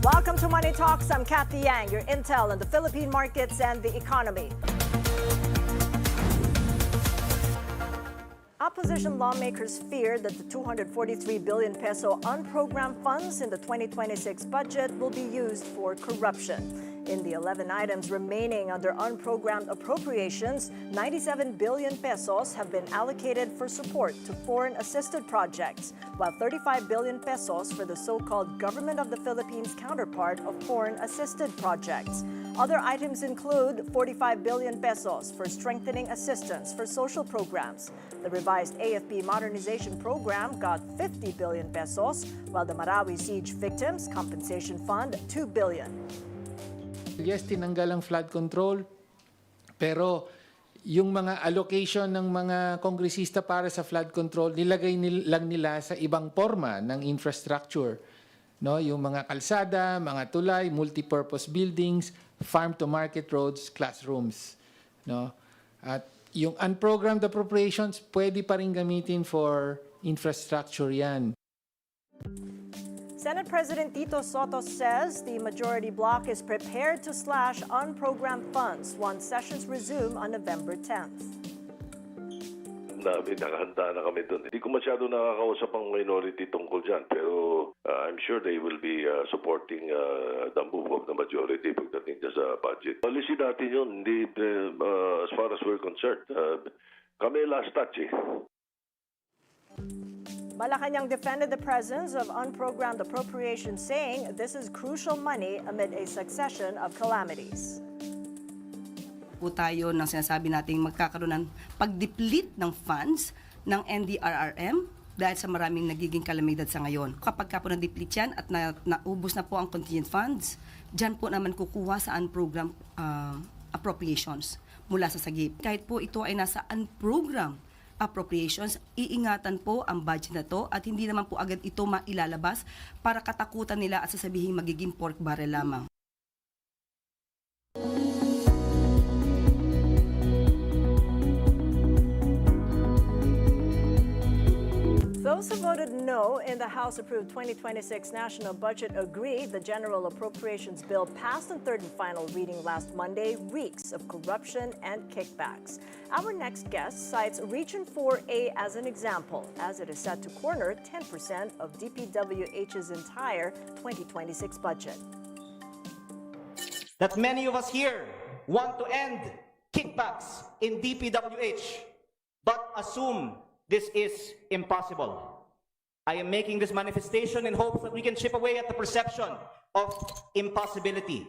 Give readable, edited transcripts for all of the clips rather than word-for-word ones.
Welcome to Money Talks. I'm Cathy Yang, your intel on the Philippine markets and the economy. Opposition lawmakers fear that the 243 billion peso unprogrammed funds in the 2026 budget will be used for corruption. In the 11 items remaining under unprogrammed appropriations, 97 billion pesos have been allocated for support to foreign-assisted projects, while 35 billion pesos for the so-called Government of the Philippines counterpart of foreign-assisted projects. Other items include 45 billion pesos for strengthening assistance for social programs. The revised AFP modernization program got 50 billion pesos, while the Marawi Siege Victims Compensation Fund, 2 billion. Yes, tinanggal ang flood control, pero yung mga allocation ng mga kongresista para sa flood control, nilagay lang nila sa ibang forma ng infrastructure. No, yung mga kalsada, mga tulay, multipurpose buildings, farm-to-market roads, classrooms. No? At yung unprogrammed appropriations, pwede pa rin gamitin for infrastructure yan. Senate President Tito Soto says the majority bloc is prepared to slash unprogrammed funds once sessions resume on November 10th. Nakahanda na kami doon. Hindi ko masyado nakakausap ang minority tungkol dyan, pero I'm sure they will be supporting the move of the majority pagdating dyan sa budget. Policy natin yun, hindi, as far as we're concerned. Kami last touch eh. Malacanang defended the presence of unprogrammed appropriations, saying this is crucial money amid a succession of calamities. Po tayo ng sinasabi nating magkakaroon ng pag-deplete ng funds ng NDRRM dahil sa maraming nagiging kalamidad sa ngayon. Kapag po na-deplete yan at naubos na po ang contingent funds, dyan po naman kukuha sa unprogrammed appropriations mula sa sagip. Kahit po ito ay nasa unprogrammed appropriations, iingatan po ang budget na to at hindi naman po agad ito mailalabas para katakutan nila at sasabihin magiging pork barrel lamang. Those who voted no in the House-approved 2026 national budget agree the General Appropriations Bill passed on third and final reading last Monday reeks of corruption and kickbacks. Our next guest cites Region 4A as an example, as it is set to corner 10% of DPWH's entire 2026 budget. That many of us here want to end kickbacks in DPWH, but assume this is impossible. I am making this manifestation in hopes that we can chip away at the perception of impossibility.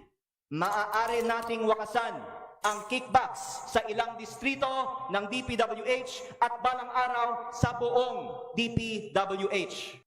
Maaari nating wakasan ang kickbacks sa ilang distrito ng DPWH at balang araw sa buong DPWH.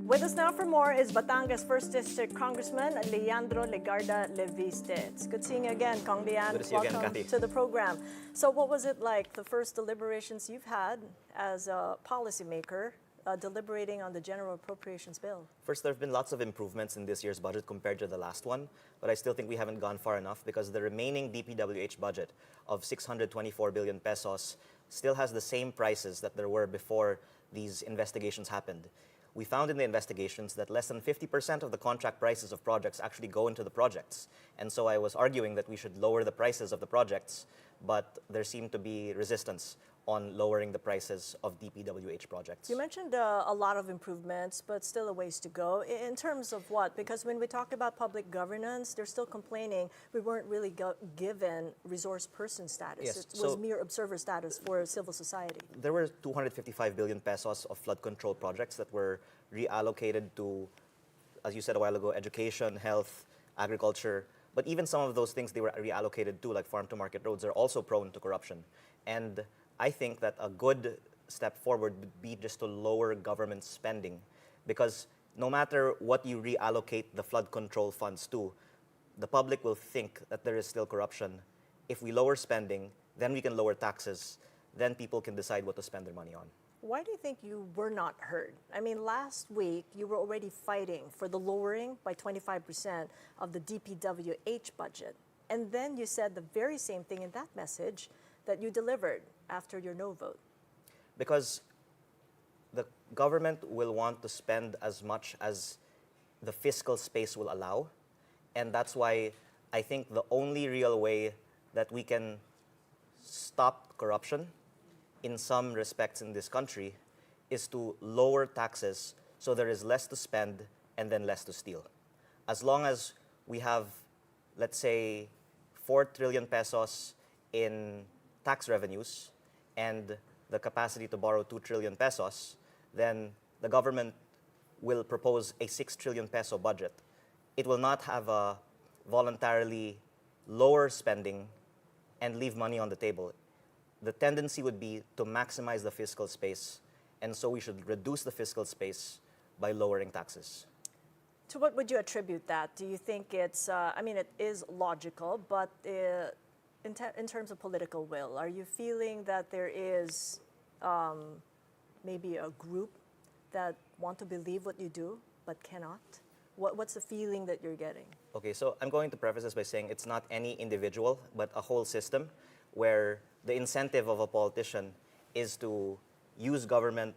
With us now for more is Batangas 1st District Congressman Leandro Legarda Leviste. It's good seeing you again, Kong Leand. Good to see you again, Cathy. To the program. So what was it like, the first deliberations you've had as a policymaker deliberating on the General Appropriations Bill? First, there have been lots of improvements in this year's budget compared to the last one, but I still think we haven't gone far enough because the remaining DPWH budget of 624 billion pesos still has the same prices that there were before these investigations happened. We found in the investigations that less than 50% of the contract prices of projects actually go into the projects. And so I was arguing that we should lower the prices of the projects, but there seemed to be resistance on lowering the prices of DPWH projects. You mentioned a lot of improvements, but still a ways to go. In terms of what? Because when we talk about public governance, they're still complaining we weren't really given resource person status. Yes, It was mere observer status for civil society. There were 255 billion pesos of flood control projects that were reallocated to, as you said a while ago, education, health, agriculture. But even some of those things they were reallocated to, like farm-to-market roads, are also prone to corruption. And I think that a good step forward would be just to lower government spending, because no matter what you reallocate the flood control funds to, the public will think that there is still corruption. If we lower spending, then we can lower taxes, then people can decide what to spend their money on. Why do you think you were not heard? I mean, last week you were already fighting for the lowering by 25% of the DPWH budget. And then you said the very same thing in that message that you delivered after your no vote. Because the government will want to spend as much as the fiscal space will allow. And that's why I think the only real way that we can stop corruption in some respects in this country is to lower taxes so there is less to spend and then less to steal. As long as we have, let's say, 4 trillion pesos in tax revenues and the capacity to borrow 2 trillion pesos, then the government will propose a 6 trillion peso budget. It will not have a voluntarily lower spending and leave money on the table. The tendency would be to maximize the fiscal space, and so we should reduce the fiscal space by lowering taxes. To what would you attribute that? Do you think it's, I mean, it is logical, but in terms of political will, are you feeling that there is maybe a group that want to believe what you do but cannot? What's the feeling that you're getting? Okay, so I'm going to preface this by saying it's not any individual, but a whole system where the incentive of a politician is to use government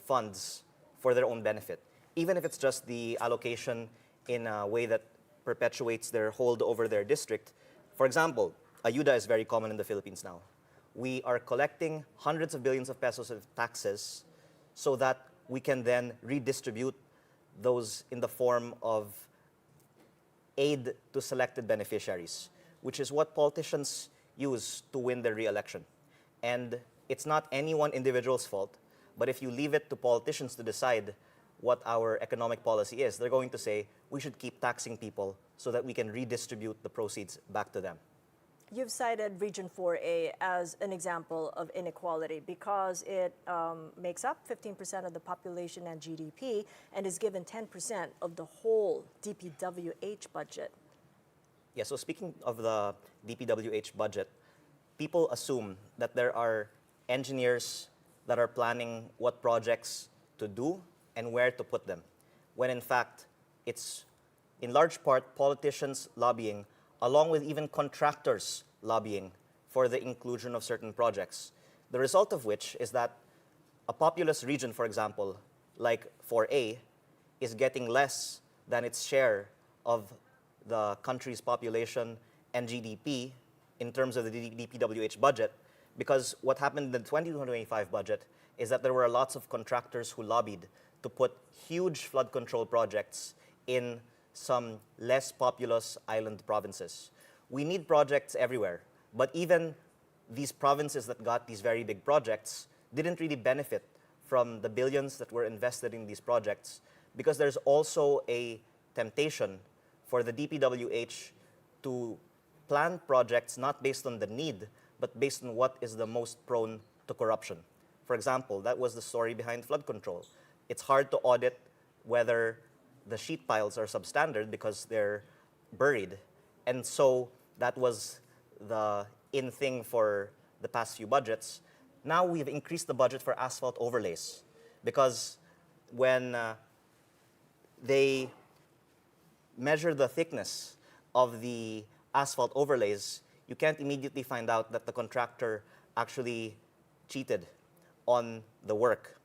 funds for their own benefit, even if it's just the allocation in a way that perpetuates their hold over their district. For example, ayuda is very common in the Philippines now. We are collecting hundreds of billions of pesos of taxes so that we can then redistribute those in the form of aid to selected beneficiaries, which is what politicians use to win their re-election. And it's not any one individual's fault, but if you leave it to politicians to decide what our economic policy is, they're going to say, we should keep taxing people so that we can redistribute the proceeds back to them. You've cited Region 4A as an example of inequality because it makes up 15% of the population and GDP and is given 10% of the whole DPWH budget. Yeah, so speaking of the DPWH budget, people assume that there are engineers that are planning what projects to do and where to put them, when in fact it's in large part politicians lobbying along with even contractors lobbying for the inclusion of certain projects. The result of which is that a populous region, for example, like 4A, is getting less than its share of the country's population and GDP in terms of the DPWH budget, because what happened in the 2025 budget is that there were lots of contractors who lobbied to put huge flood control projects in some less populous island provinces. We need projects everywhere, but even these provinces that got these very big projects didn't really benefit from the billions that were invested in these projects, because there's also a temptation for the DPWH to plan projects not based on the need, but based on what is the most prone to corruption. For example, that was the story behind flood control. It's hard to audit whether the sheet piles are substandard because they're buried. And so that was the in thing for the past few budgets. Now we've increased the budget for asphalt overlays because when they measure the thickness of the asphalt overlays, you can't immediately find out that the contractor actually cheated on the work.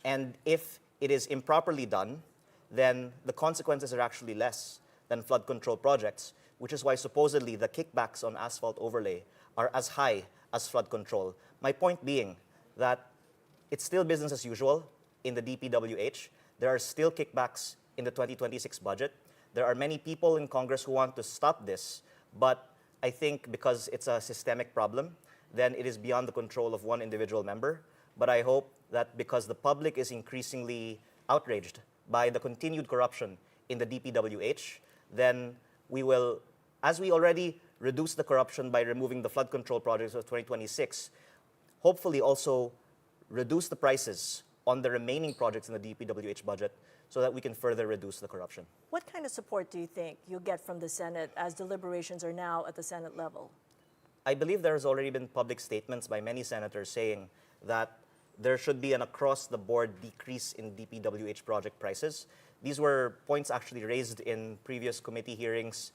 And if it is improperly done, then the consequences are actually less than flood control projects, which is why supposedly the kickbacks on asphalt overlay are as high as flood control. My point being that it's still business as usual in the DPWH. There are still kickbacks in the 2026 budget. There are many people in Congress who want to stop this, but I think because it's a systemic problem, then it is beyond the control of one individual member. But I hope that because the public is increasingly outraged by the continued corruption in the DPWH, then we will, as we already reduce the corruption by removing the flood control projects of 2026, hopefully also reduce the prices on the remaining projects in the DPWH budget so that we can further reduce the corruption. What kind of support do you think you'll get from the Senate as deliberations are now at the Senate level? I believe there has already been public statements by many senators saying that there should be an across-the-board decrease in DPWH project prices. These were points actually raised in previous committee hearings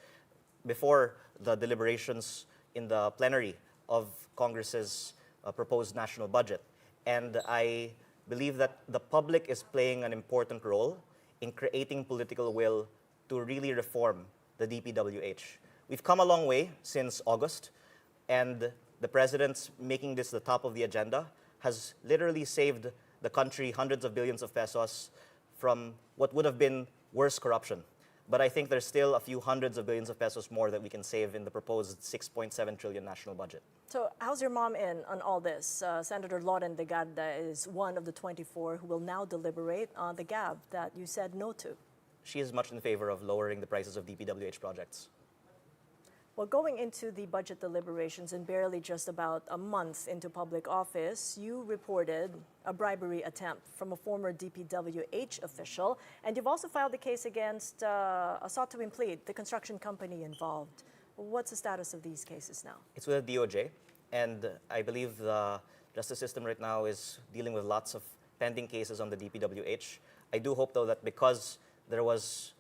before the deliberations in the plenary of Congress's proposed national budget. And I believe that the public is playing an important role in creating political will to really reform the DPWH. We've come a long way since August, and the president's making this the top of the agenda has literally saved the country hundreds of billions of pesos from what would have been worse corruption. But I think there's still a few hundreds of billions of pesos more that we can save in the proposed 6.7 trillion national budget. So how's your mom in on all this? Senator Loren de Garda is one of the 24 who will now deliberate on the GAB that you said no to. She is much in favor of lowering the prices of DPWH projects. Well, going into the budget deliberations and barely just about a month into public office, you reported a bribery attempt from a former DPWH official, and you've also filed a case against a sought to implead the construction company involved. What's the status of these cases now? It's with the DOJ, and I believe the justice system right now is dealing with lots of pending cases on the DPWH. I do hope, though, that because there was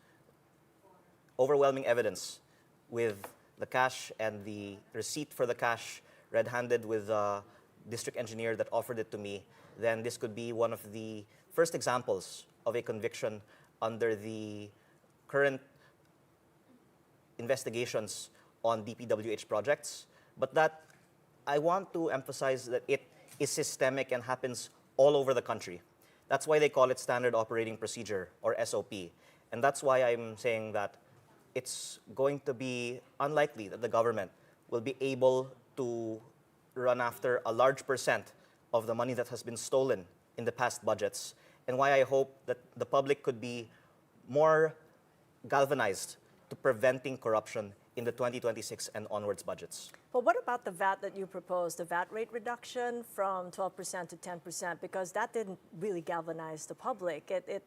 overwhelming evidence with the cash and the receipt for the cash red-handed with the district engineer that offered it to me, then this could be one of the first examples of a conviction under the current investigations on DPWH projects. But that I want to emphasize that it is systemic and happens all over the country. That's why they call it Standard Operating Procedure, or SOP. And that's why I'm saying that it's going to be unlikely that the government will be able to run after a large percent of the money that has been stolen in the past budgets, and why I hope that the public could be more galvanized to preventing corruption in the 2026 and onwards budgets. Well, what about the VAT that you proposed, the VAT rate reduction from 12% to 10%? Because that didn't really galvanize the public. It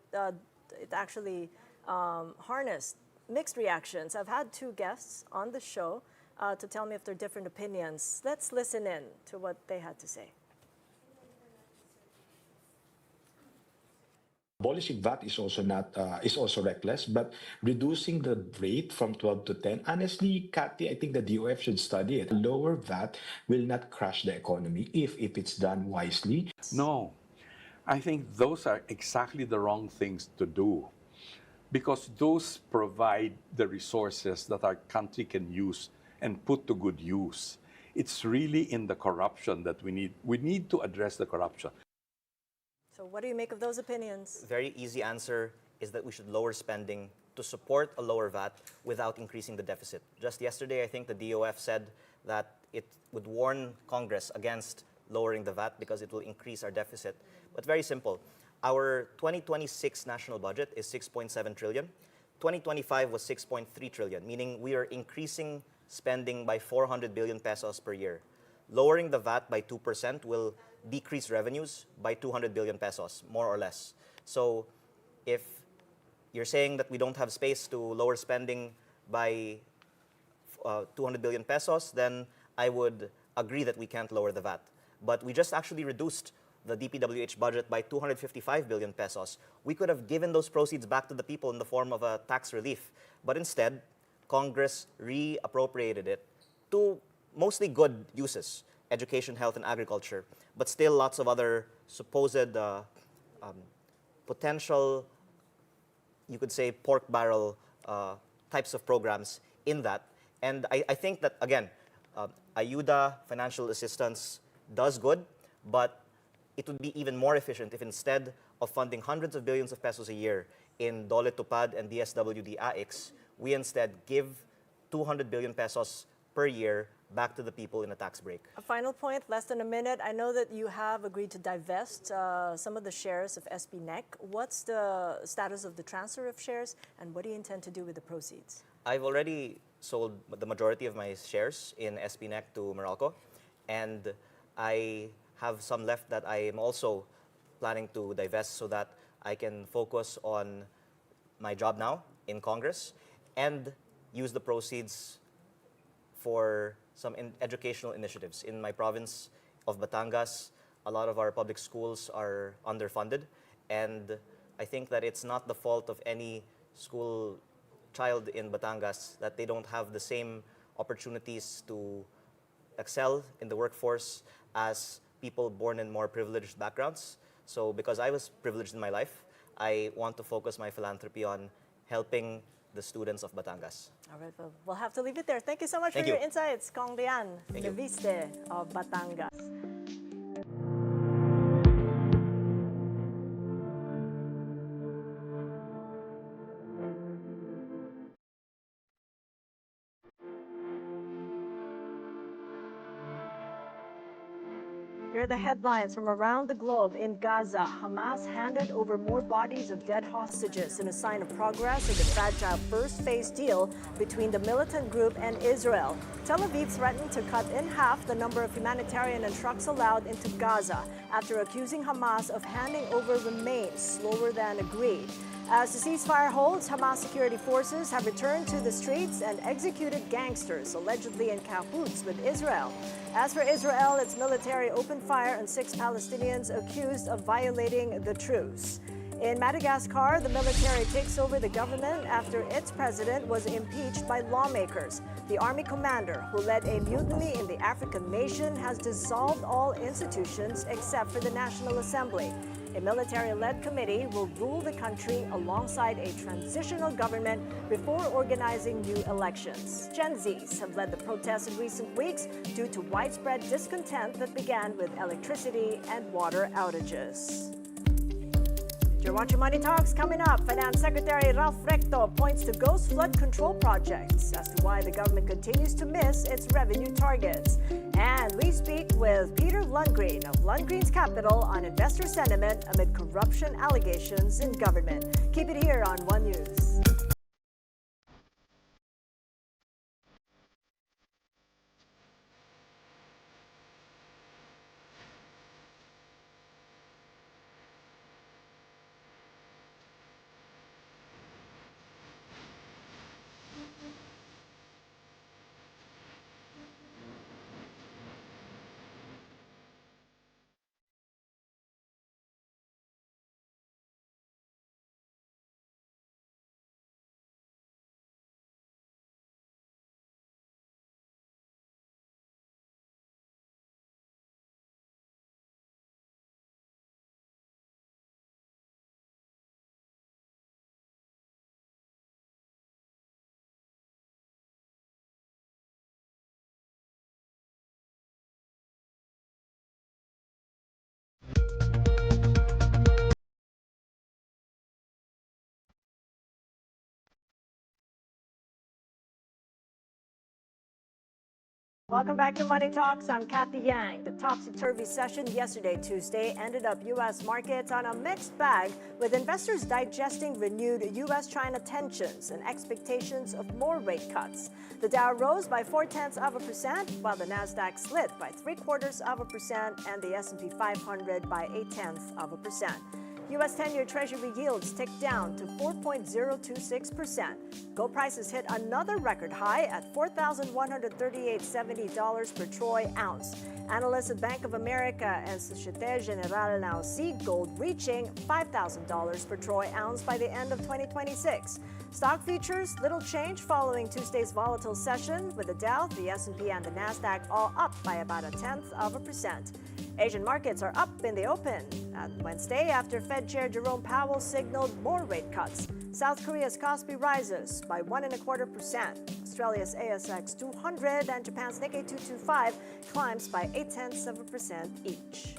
actually harnessed mixed reactions. I've had two guests on the show to tell me if there are different opinions. Let's listen in to what they had to say. Abolishing VAT is also not is also reckless, but reducing the rate from 12 to 10, honestly, Cathy, I think the DOF should study it. Lower VAT will not crash the economy if it's done wisely. No, I think those are exactly the wrong things to do, because those provide the resources that our country can use and put to good use. It's really in the corruption that we need to address the corruption. So what do you make of those opinions? Very easy answer is that we should lower spending to support a lower VAT without increasing the deficit. Just yesterday, I think the DOF said that it would warn Congress against lowering the VAT because it will increase our deficit. But very simple. Our 2026 national budget is 6.7 trillion. 2025 was 6.3 trillion, meaning we are increasing spending by 400 billion pesos per year. Lowering the VAT by 2% will decrease revenues by 200 billion pesos, more or less. So if you're saying that we don't have space to lower spending by 200 billion pesos, then I would agree that we can't lower the VAT. But we just actually reduced the DPWH budget by 255 billion pesos. We could have given those proceeds back to the people in the form of a tax relief. But instead, Congress reappropriated it to mostly good uses, education, health, and agriculture, but still lots of other supposed potential, you could say, pork barrel types of programs in that. And I think that, again, ayuda, financial assistance, does good, but it would be even more efficient if instead of funding hundreds of billions of pesos a year in Dole Tupad and DSWD AIX, we instead give 200 billion pesos per year back to the people in a tax break. A final point, less than a minute. I know that you have agreed to divest some of the shares of SBNEC. What's the status of the transfer of shares, and what do you intend to do with the proceeds? I've already sold the majority of my shares in SBNEC to Meralco, and I have some left that I am also planning to divest so that I can focus on my job now in Congress and use the proceeds for some educational initiatives. In my province of Batangas, a lot of our public schools are underfunded, and I think that it's not the fault of any school child in Batangas that they don't have the same opportunities to excel in the workforce as people born in more privileged backgrounds. So because I was privileged in my life, I want to focus my philanthropy on helping the students of Batangas. All right, well, we'll have to leave it there. Thank you so much Thank for your you. insights, Kong Lian, Thank you. Leviste of Batangas. Here are the headlines from around the globe. In Gaza, Hamas handed over more bodies of dead hostages in a sign of progress in the fragile first phase deal between the militant group and Israel. Tel Aviv threatened to cut in half the number of humanitarian and trucks allowed into Gaza after accusing Hamas of handing over remains slower than agreed. As the ceasefire holds, Hamas security forces have returned to the streets and executed gangsters allegedly in cahoots with Israel. As for Israel, its military opened fire on 6 Palestinians accused of violating the truce. In Madagascar, the military takes over the government after its president was impeached by lawmakers. The army commander, who led a mutiny in the African nation, has dissolved all institutions except for the National Assembly. A military-led committee will rule the country alongside a transitional government before organizing new elections. Gen Zs have led the protests in recent weeks due to widespread discontent that began with electricity and water outages. You're watching Money Talks. Coming up, Finance Secretary Ralph Recto points to ghost flood control projects as to why the government continues to miss its revenue targets. And we speak with Peter Lundgren of Lundgren's Capital on investor sentiment amid corruption allegations in government. Keep it here on One News. Welcome back to Money Talks. I'm Cathy Yang. The topsy-turvy session yesterday, Tuesday, ended up U.S. markets on a mixed bag, with investors digesting renewed U.S.-China tensions and expectations of more rate cuts. The Dow rose by 0.4%, while the Nasdaq slid by 0.75%, and the S&P 500 by 0.8%. U.S. 10-year Treasury yields ticked down to 4.026%. Gold prices hit another record high at $4,138.70 per troy ounce. Analysts at Bank of America and Societe Generale now see gold reaching $5,000 per troy ounce by the end of 2026. Stock futures, little change following Tuesday's volatile session, with the Dow, the S&P, and the Nasdaq all up by about 0.1%. Asian markets are up in the open on Wednesday after Fed Chair Jerome Powell signaled more rate cuts. South Korea's Kospi rises by 1.25%. Australia's ASX 200 and Japan's Nikkei 225 climbs by 0.8% each.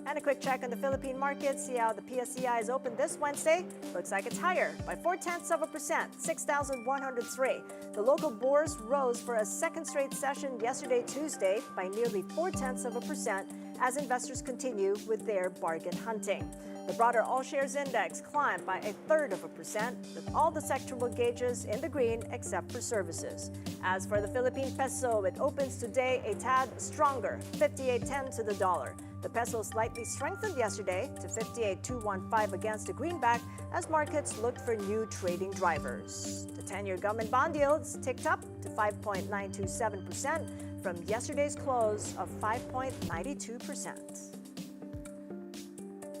And a quick check on the Philippine market. See how the PSCI is open this Wednesday. Looks like it's higher by 0.4%, 6,103. The local bourse rose for a second straight session yesterday, Tuesday, by nearly 0.4% as investors continue with their bargain hunting. The broader all-shares index climbed by 0.33%, with all the sectoral gauges in the green except for services. As for the Philippine peso, it opens today a tad stronger, 58.10 to the dollar. The peso slightly strengthened yesterday to 58.215 against the greenback as markets looked for new trading drivers. The 10-year government bond yields ticked up to 5.927% from yesterday's close of 5.92%.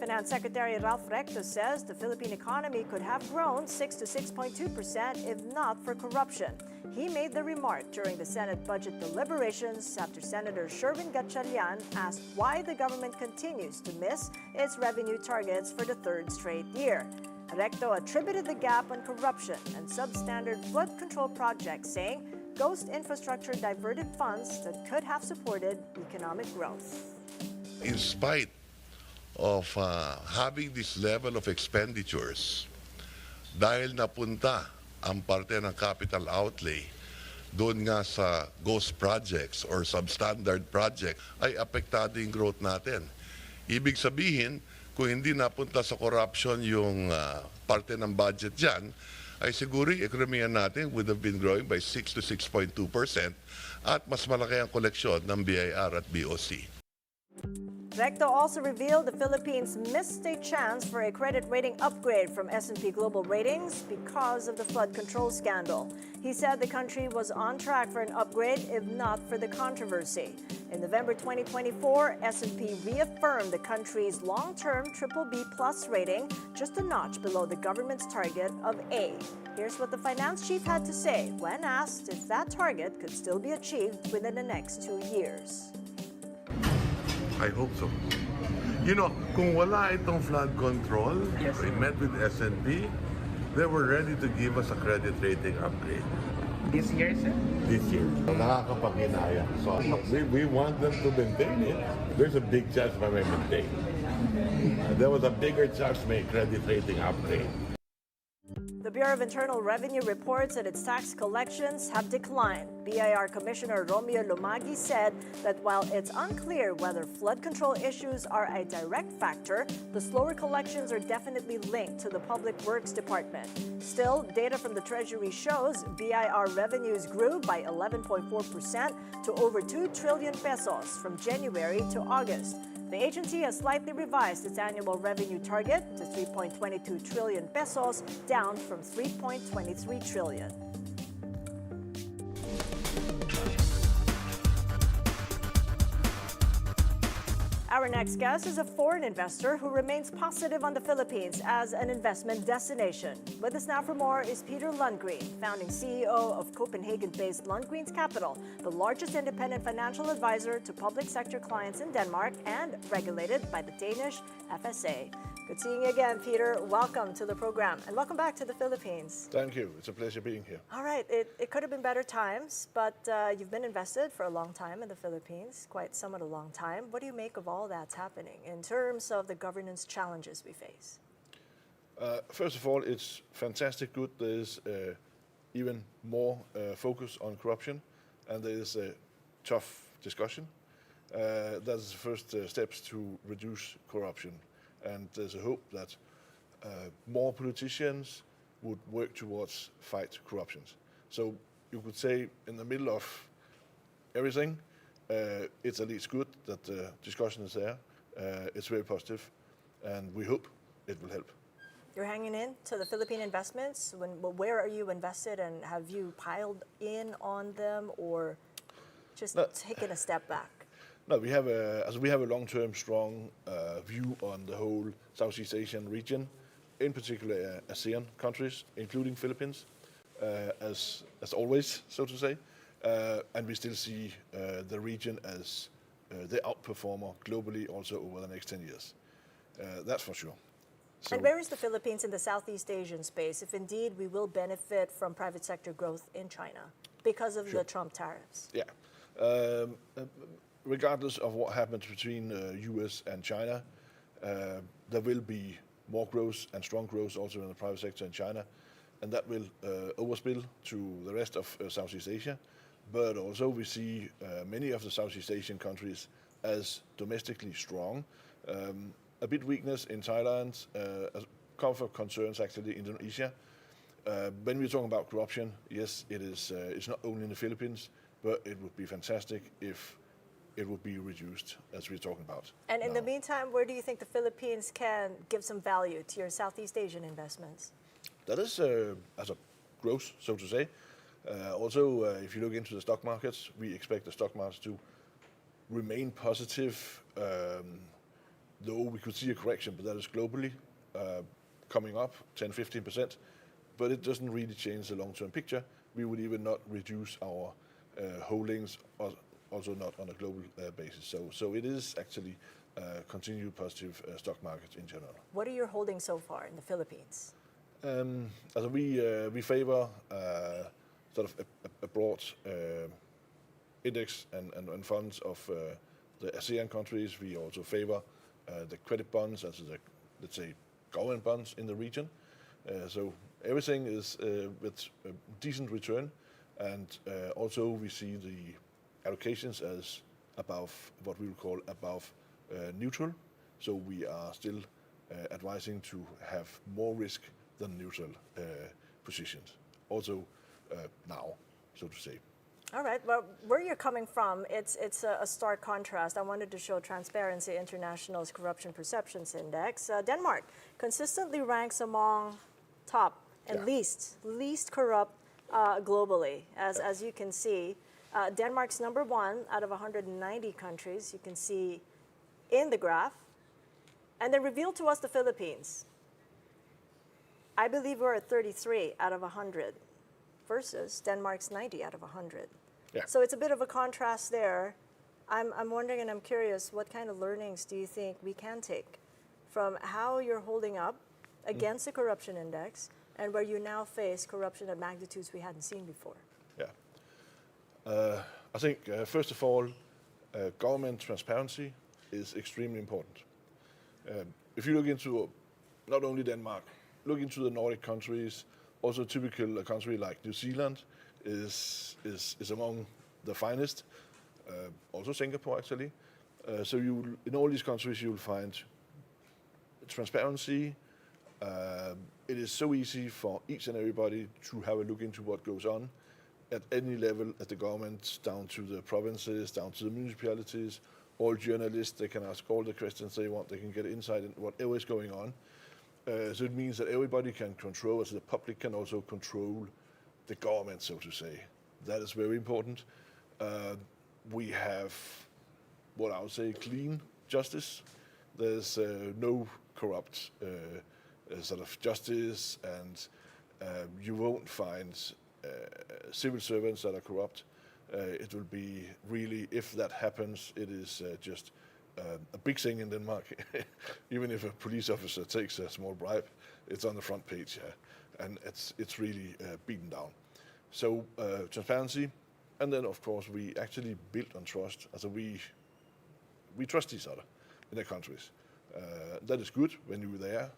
Finance Secretary Ralph Recto says the Philippine economy could have grown 6 to 6.2% if not for corruption. He made the remark during the Senate budget deliberations after Senator Sherwin Gatchalian asked why the government continues to miss its revenue targets for the third straight year. Recto attributed the gap on corruption and substandard flood control projects, saying ghost infrastructure diverted funds that could have supported economic growth. In spite of having this level of expenditures, dahil napunta ang parte ng capital outlay doon nga sa ghost projects or substandard project, ay apektado yung growth natin. Ibig sabihin, kung hindi napunta sa corruption yung parte ng budget dyan, ay siguro yung ekonomiya natin would have been growing by 6 to 6.2% at mas malaki ang koleksyon ng BIR at BOC. Recto also revealed the Philippines missed a chance for a credit rating upgrade from S&P Global Ratings because of the flood control scandal. He said the country was on track for an upgrade if not for the controversy. In November 2024, S&P reaffirmed the country's long-term BBB+ rating, just a notch below the government's target of A. Here's what the finance chief had to say when asked if that target could still be achieved within the next 2 years. I hope so. You know, kung wala itong flood control, we met with S&P, they were ready to give us a credit rating upgrade. This year, sir? This year. Nakakapag-inaya. So we want them to maintain it. There's a big chance may maintain. There was a bigger chance may credit rating upgrade. The Bureau of Internal Revenue reports that its tax collections have declined. BIR Commissioner Romeo Lumagi said that while it's unclear whether flood control issues are a direct factor, the slower collections are definitely linked to the Public Works Department. Still, data from the Treasury shows BIR revenues grew by 11.4% to over 2 trillion pesos from January to August. The agency has slightly revised its annual revenue target to 3.22 trillion pesos, down from 3.23 trillion. Our next guest is a foreign investor who remains positive on the Philippines as an investment destination. With us now for more is Peter Lundgren, founding CEO of Copenhagen-based Lundgren's Capital, the largest independent financial advisor to public sector clients in Denmark and regulated by the Danish FSA. Good seeing you again, Peter. Welcome to the program and welcome back to the Philippines. Thank you. It's a pleasure being here. All right. It could have been better times, but you've been invested for a long time in the Philippines, quite somewhat a long time. What do you make of all that's happening in terms of the governance challenges we face? First of all, it's fantastic good. There's even more focus on corruption, and there's a tough discussion. That's the first steps to reduce corruption. And there's a hope that more politicians would work towards fight corruption. So you could say in the middle of everything, it's at least good that the discussion is there. It's very positive, and we hope it will help. You're hanging in to the Philippine investments. Where are you invested, and have you piled in on them, or just taken a step back? No, we have a long-term strong view on the whole Southeast Asian region, in particular ASEAN countries, including Philippines, as always, so to say. And we still see the region as the outperformer globally also over the next 10 years. That's for sure. So, and where is the Philippines in the Southeast Asian space, if indeed we will benefit from private sector growth in China because of the Trump tariffs? Yeah. Regardless of what happens between US and China, there will be more growth and strong growth also in the private sector in China, and that will overspill to the rest of Southeast Asia. But also we see many of the Southeast Asian countries as domestically strong. A bit weakness in Thailand, a couple of concerns actually in Indonesia. When we're talking about corruption, yes, it is. It's not only in the Philippines, but it would be fantastic if it would be reduced, as we're talking about. And in the meantime, where do you think the Philippines can give some value to your Southeast Asian investments? That is as a growth, so to say. Also, if you look into the stock markets, we expect the stock markets to remain positive though we could see a correction, but that is globally coming up 10-15%, but it doesn't really change the long-term picture. We would even not reduce our holdings, also not on a global basis. So it is actually a continued positive stock market in general. What are your holdings so far in the Philippines? We favor sort of a broad index and funds of the ASEAN countries. We also favor the credit bonds, as the, let's say, government bonds in the region. So everything is with a decent return, and also we see the allocations as above what we would call above neutral. So we are still advising to have more risk than neutral positions. Also now, so to say. All right. Well, where you're coming from, it's a stark contrast. I wanted to show Transparency International's Corruption Perceptions Index. Denmark consistently ranks among top and least corrupt globally, as you can see. Denmark's number 1 out of 190 countries, you can see in the graph. And then reveal to us the Philippines. I believe we're at 33 out of 100 versus Denmark's 90 out of 100. Yeah. So it's a bit of a contrast there. I'm wondering, and I'm curious, what kind of learnings do you think we can take from how you're holding up against the corruption index and where you now face corruption at magnitudes we hadn't seen before? Yeah. I think, first of all, government transparency is extremely important. If you look into not only Denmark, look into the Nordic countries, also typical a country like New Zealand is among the finest, also Singapore actually. So in all these countries you will find transparency. It is so easy for each and everybody to have a look into what goes on at any level, at the government, down to the provinces, down to the municipalities. All journalists, they can ask all the questions they want, they can get insight into whatever is going on. So it means that everybody can control, as the public can also control the government, so to say. That is very important. We have, what I would say, clean justice. There's no corrupt sort of justice, and you won't find civil servants that are corrupt. It will be really, if that happens, it is just a big thing in Denmark. Even if a police officer takes a small bribe, it's on the front page, and it's really beaten down. So transparency, and then of course we actually build on trust. So we trust each other in the countries. That is good when you're there.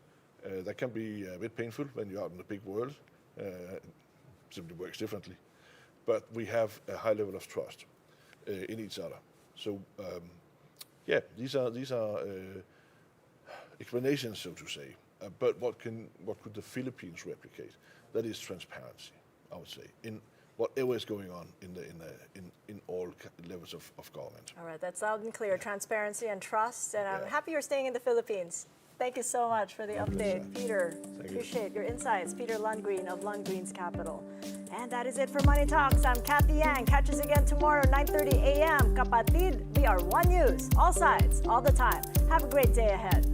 That can be a bit painful when you're out in the big world. It simply works differently. But we have a high level of trust in each other. So yeah, these are explanations, so to say. But what could the Philippines replicate? That is transparency, I would say, in whatever is going on in all levels of government. All right, that's loud and clear. Transparency and trust, and I'm happy you're staying in the Philippines. Thank you so much for the update, Peter. Appreciate your insights. Peter Lundgren of Lundgren's Capital. And that is it for Money Talks. I'm Cathy Yang. Catch us again tomorrow, 9:30 a.m. Kapatid, we are One News. All sides, all the time. Have a great day ahead.